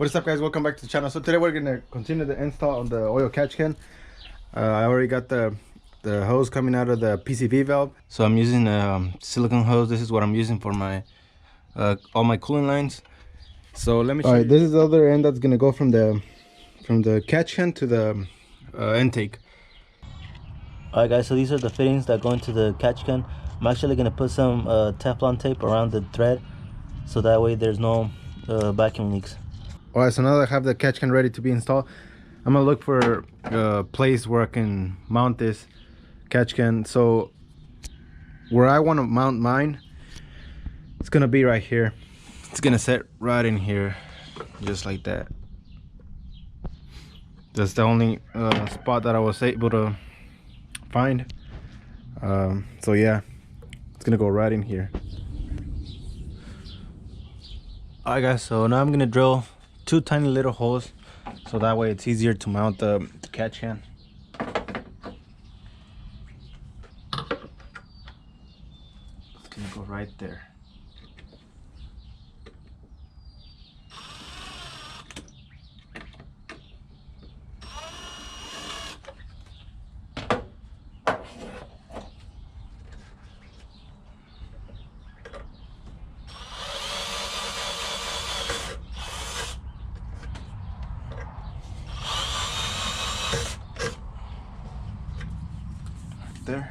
What is up, guys? Welcome back to the channel. So today we're gonna continue the install on the oil catch can. I already got the hose coming out of the PCV valve, so I'm using a silicone hose. This is what I'm using for my all my cooling lines. So let me show you. This is the other end that's gonna go from the catch can to the intake. Alright guys, so these are the fittings that go into the catch can. I'm actually gonna put some Teflon tape around the thread, so that way there's no vacuum leaks. Alright, so now that I have the catch can ready to be installed, I'm gonna look for a place where I can mount this catch can. So where I want to mount mine, it's gonna be right here. It's gonna sit right in here, just like that. That's the only spot that I was able to find. So yeah, it's gonna go right in here. Alright guys, so now I'm gonna drill 2 tiny little holes, so that way it's easier to mount the catch can. It's gonna go right there. There.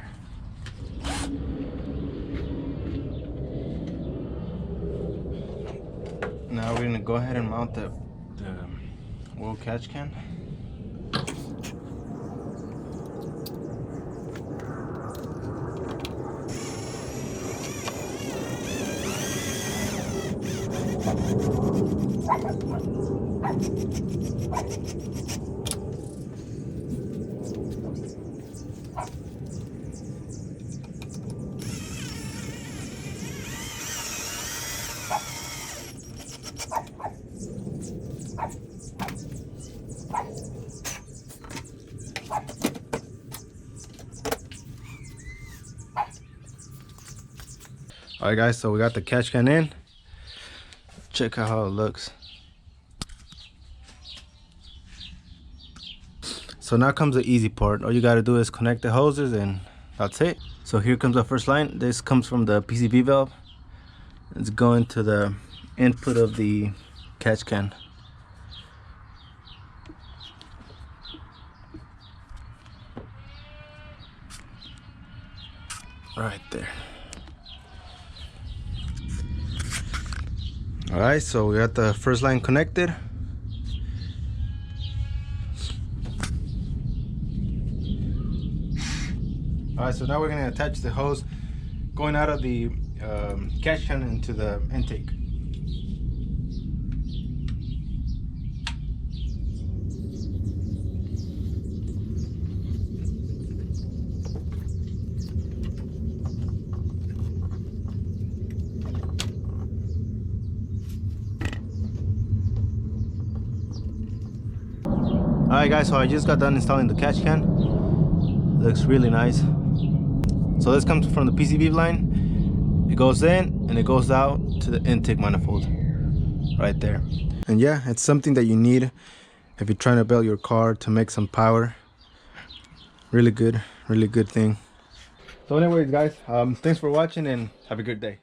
Now we're gonna go ahead and mount the oil catch can. Alright guys, so we got the catch can in. Check out how it looks. So now comes the easy part. All you gotta do is connect the hoses and that's it. So here comes the first line. This comes from the PCV valve. It's going to the input of the catch can. Right there. Alright, so we got the first line connected. Alright, so now we're going to attach the hose going out of the catch can into the intake. Alright guys, so I just got done installing the catch can. Looks really nice. So this comes from the PCV line. It goes in and it goes out to the intake manifold right there. And yeah, it's something that you need if you're trying to build your car to make some power. Really good thing. So anyways guys, thanks for watching and have a good day.